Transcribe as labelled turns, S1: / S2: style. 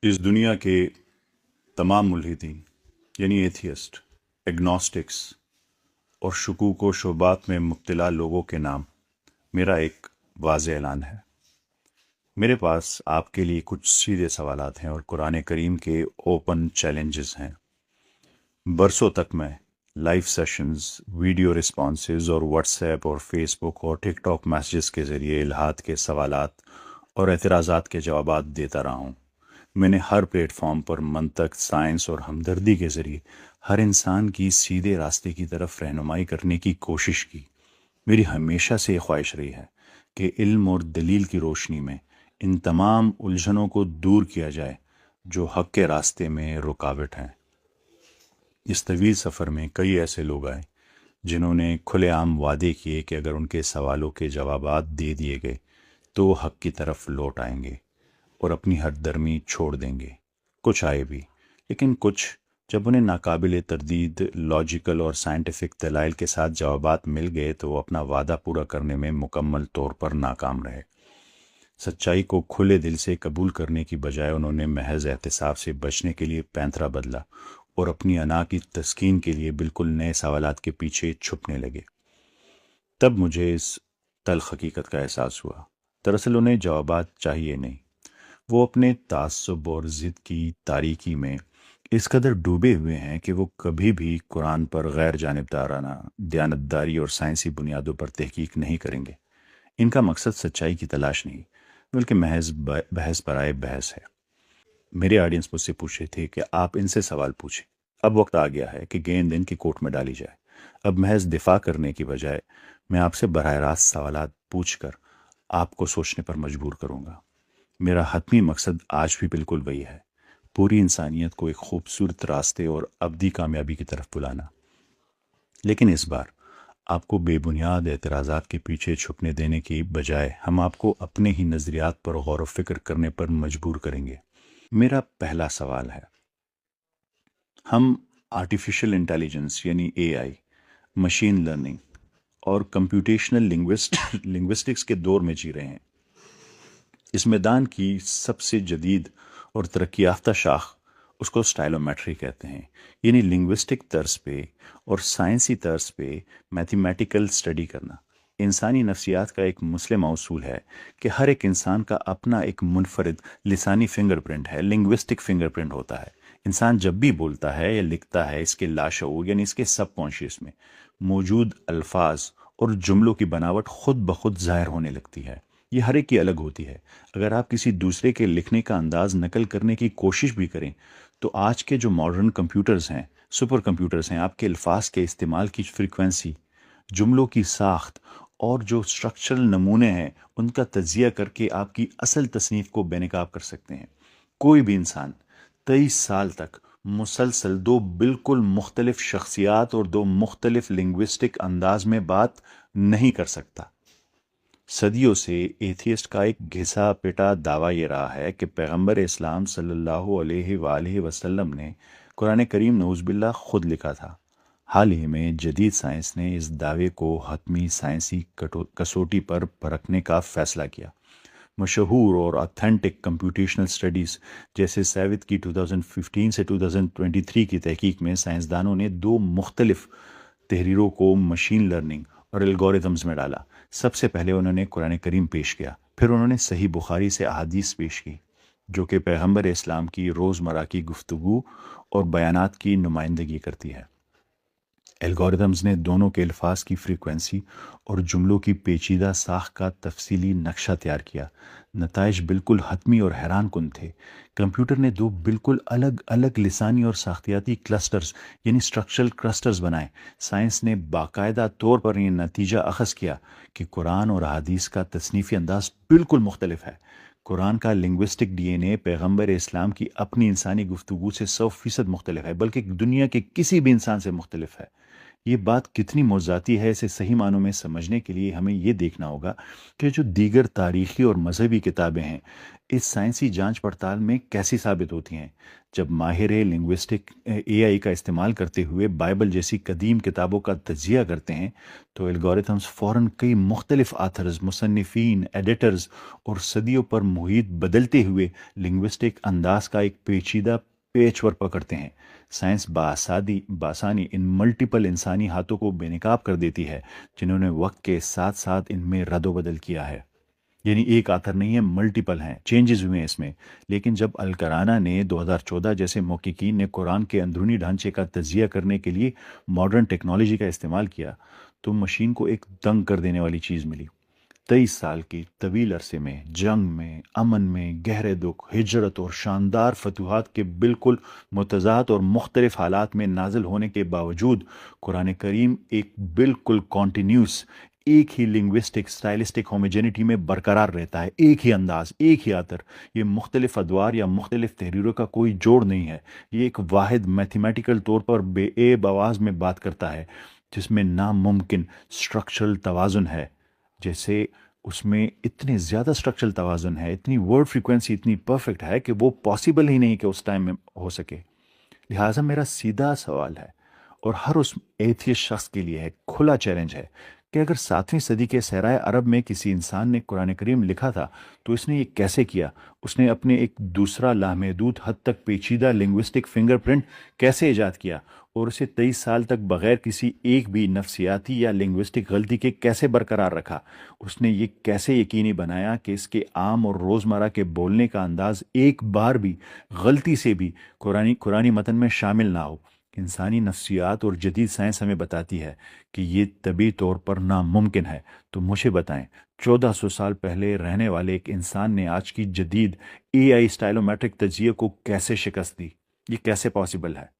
S1: اس دنیا کے تمام ملحدین یعنی ایتھیسٹ، ایگنوسٹکس اور شکوک و شبہات میں مبتلا لوگوں کے نام میرا ایک واضح اعلان ہے۔ میرے پاس آپ کے لیے کچھ سیدھے سوالات ہیں اور قرآن کریم کے اوپن چیلنجز ہیں۔ برسوں تک میں لائیو سیشنز، ویڈیو رسپانسز اور واٹس ایپ اور فیس بک اور ٹک ٹاک میسیجز کے ذریعے الہات کے سوالات اور اعتراضات کے جوابات دیتا رہا ہوں۔ میں نے ہر پلیٹ فارم پر منطق، سائنس اور ہمدردی کے ذریعے ہر انسان کی سیدھے راستے کی طرف رہنمائی کرنے کی کوشش کی۔ میری ہمیشہ سے یہ خواہش رہی ہے کہ علم اور دلیل کی روشنی میں ان تمام الجھنوں کو دور کیا جائے جو حق کے راستے میں رکاوٹ ہیں۔ اس طویل سفر میں کئی ایسے لوگ آئے جنہوں نے کھلے عام وعدے کیے کہ اگر ان کے سوالوں کے جوابات دے دیے گئے تو وہ حق کی طرف لوٹ آئیں گے اور اپنی ہر درمی چھوڑ دیں گے۔ کچھ آئے بھی، لیکن کچھ جب انہیں ناقابل تردید لاجیکل اور سائنٹیفک دلائل کے ساتھ جوابات مل گئے تو وہ اپنا وعدہ پورا کرنے میں مکمل طور پر ناکام رہے۔ سچائی کو کھلے دل سے قبول کرنے کی بجائے انہوں نے محض احتساب سے بچنے کے لیے پینترا بدلا اور اپنی انا کی تسکین کے لیے بالکل نئے سوالات کے پیچھے چھپنے لگے۔ تب مجھے اس تلخ حقیقت کا احساس ہوا۔ دراصل انہیں جوابات چاہیے نہیں، وہ اپنے تعصب اور ضد کی تاریکی میں اس قدر ڈوبے ہوئے ہیں کہ وہ کبھی بھی قرآن پر غیر جانبدارانہ، دیانتداری اور سائنسی بنیادوں پر تحقیق نہیں کریں گے۔ ان کا مقصد سچائی کی تلاش نہیں بلکہ محض بحث برائے بحث ہے۔ میرے آڈینس مجھ سے پوچھے تھے کہ آپ ان سے سوال پوچھیں۔ اب وقت آ گیا ہے کہ گیند ان کی کورٹ میں ڈالی جائے۔ اب محض دفاع کرنے کی بجائے میں آپ سے براہ راست سوالات پوچھ کر آپ کو سوچنے پر مجبور کروں گا۔ میرا حتمی مقصد آج بھی بالکل وہی ہے، پوری انسانیت کو ایک خوبصورت راستے اور ابدی کامیابی کی طرف بلانا۔ لیکن اس بار آپ کو بے بنیاد اعتراضات کے پیچھے چھپنے دینے کی بجائے ہم آپ کو اپنے ہی نظریات پر غور و فکر کرنے پر مجبور کریں گے۔ میرا پہلا سوال ہے، ہم آرٹیفیشل انٹیلیجنس یعنی اے آئی، مشین لرننگ اور کمپیوٹیشنل لنگوسٹکس کے دور میں جی رہے ہیں۔ اس میدان کی سب سے جدید اور ترقی یافتہ شاخ اس کو اسٹائلومیٹری کہتے ہیں، یعنی لنگوسٹک طرز پہ اور سائنسی طرز پہ میتھمیٹیکل اسٹڈی کرنا۔ انسانی نفسیات کا ایک مسلم اصول ہے کہ ہر ایک انسان کا اپنا ایک منفرد لسانی فنگر پرنٹ ہے، لنگوسٹک فنگر پرنٹ ہوتا ہے۔ انسان جب بھی بولتا ہے یا لکھتا ہے، اس کے لاشعور یعنی اس کے سب کانشیس میں موجود الفاظ اور جملوں کی بناوٹ خود بخود ظاہر ہونے لگتی ہے۔ یہ ہر ایک کی الگ ہوتی ہے۔ اگر آپ کسی دوسرے کے لکھنے کا انداز نقل کرنے کی کوشش بھی کریں تو آج کے جو ماڈرن کمپیوٹرز ہیں، سپر کمپیوٹرز ہیں، آپ کے الفاظ کے استعمال کی فریکوینسی، جملوں کی ساخت اور جو اسٹرکچرل نمونے ہیں ان کا تجزیہ کر کے آپ کی اصل تصنیف کو بے نقاب کر سکتے ہیں۔ کوئی بھی انسان 23 سال تک مسلسل دو بالکل مختلف شخصیات اور دو مختلف لنگوسٹک انداز میں بات نہیں کر سکتا۔ صدیوں سے ایتھیسٹ کا ایک گھسا پٹا دعویٰ یہ رہا ہے کہ پیغمبر اسلام صلی اللہ علیہ وآلہ وسلم نے قرآن کریم نعوذ باللہ خود لکھا تھا۔ حال ہی میں جدید سائنس نے اس دعوے کو حتمی سائنسی کسوٹی پر پرکھنے کا فیصلہ کیا۔ مشہور اور اتھینٹک کمپیوٹیشنل اسٹڈیز جیسے سیوت کی 2015 سے 2023 کی تحقیق میں سائنسدانوں نے دو مختلف تحریروں کو مشین لرننگ اور الگوریتھمز میں ڈالا۔ سب سے پہلے انہوں نے قرآن کریم پیش کیا، پھر انہوں نے صحیح بخاری سے احادیث پیش کی جو کہ پیغمبر اسلام کی روزمرہ کی گفتگو اور بیانات کی نمائندگی کرتی ہے۔ الگوریتھمز نے دونوں کے الفاظ کی فریکوینسی اور جملوں کی پیچیدہ ساخت کا تفصیلی نقشہ تیار کیا۔ نتائج بالکل حتمی اور حیران کن تھے۔ کمپیوٹر نے دو بالکل الگ الگ لسانی اور ساختیاتی کلسٹرز یعنی اسٹرکچرل کلسٹرز بنائے۔ سائنس نے باقاعدہ طور پر یہ نتیجہ اخذ کیا کہ قرآن اور احادیث کا تصنیفی انداز بالکل مختلف ہے۔ قرآن کا لنگوسٹک ڈی این اے پیغمبر اسلام کی اپنی انسانی گفتگو سے 100% مختلف ہے، بلکہ دنیا کے کسی بھی انسان سے مختلف ہے۔ یہ بات کتنی موضوعاتی ہے اسے صحیح معنوں میں سمجھنے کے لیے ہمیں یہ دیکھنا ہوگا کہ جو دیگر تاریخی اور مذہبی کتابیں ہیں اس سائنسی جانچ پڑتال میں کیسی ثابت ہوتی ہیں۔ جب ماہر لنگوسٹک اے آئی کا استعمال کرتے ہوئے بائبل جیسی قدیم کتابوں کا تجزیہ کرتے ہیں تو الگورتھمز فوراً کئی مختلف آتھرز، مصنفین، ایڈیٹرز اور صدیوں پر محیط بدلتے ہوئے لنگوسٹک انداز کا ایک پیچیدہ پیچ ورک پکڑتے ہیں۔ سائنس بآسانی ان ملٹیپل انسانی ہاتھوں کو بے نقاب کر دیتی ہے جنہوں نے وقت کے ساتھ ساتھ ان میں رد و بدل کیا ہے۔ یعنی ایک آتھر نہیں ہے، ملٹیپل ہیں، چینجز ہوئے ہیں اس میں۔ لیکن جب الکرانہ نے 2014 جیسے محققین نے قرآن کے اندرونی ڈھانچے کا تجزیہ کرنے کے لیے ماڈرن ٹیکنالوجی کا استعمال کیا تو مشین کو ایک دنگ کر دینے والی چیز ملی۔ 23 سال کی طویل عرصے میں، جنگ میں، امن میں، گہرے دکھ، ہجرت اور شاندار فتوحات کے بالکل متضاد اور مختلف حالات میں نازل ہونے کے باوجود قرآن کریم ایک بالکل کانٹینیوس، ایک ہی لنگوسٹک سٹائلسٹک ہوموجینٹی میں برقرار رہتا ہے، ایک ہی انداز، ایک ہی آتر۔ یہ مختلف ادوار یا مختلف تحریروں کا کوئی جوڑ نہیں ہے، یہ ایک واحد میتھمیٹیکل طور پر بے عیب آواز میں بات کرتا ہے جس میں ناممکن اسٹرکچرل توازن ہے۔ جیسے اس میں اتنے زیادہ اسٹرکچرل توازن ہے، اتنی ورڈ فریکوینسی اتنی پرفیکٹ ہے کہ وہ پاسبل ہی نہیں کہ اس ٹائم میں ہو سکے۔ لہٰذا میرا سیدھا سوال ہے اور ہر اس ایتھیسٹ شخص کے لیے ہے، کھلا چیلنج ہے کہ اگر 7ویں صدی کے صحرائے عرب میں کسی انسان نے قرآن کریم لکھا تھا تو اس نے یہ کیسے کیا؟ اس نے اپنے ایک دوسرا لامحدود حد تک پیچیدہ لنگوسٹک فنگر پرنٹ کیسے ایجاد کیا اور اسے 23 سال تک بغیر کسی ایک بھی نفسیاتی یا لنگوسٹک غلطی کے کیسے برقرار رکھا؟ اس نے یہ کیسے یقینی بنایا کہ اس کے عام اور روزمرہ کے بولنے کا انداز ایک بار بھی غلطی سے بھی قرآنی متن میں شامل نہ ہو؟ انسانی نفسیات اور جدید سائنس ہمیں بتاتی ہے کہ یہ طبی طور پر ناممکن ہے۔ تو مجھے بتائیں 1400 سال پہلے رہنے والے ایک انسان نے آج کی جدید اے آئی اسٹائلومیٹرک تجزیے کو کیسے شکست دی؟ یہ کیسے پاسبل ہے؟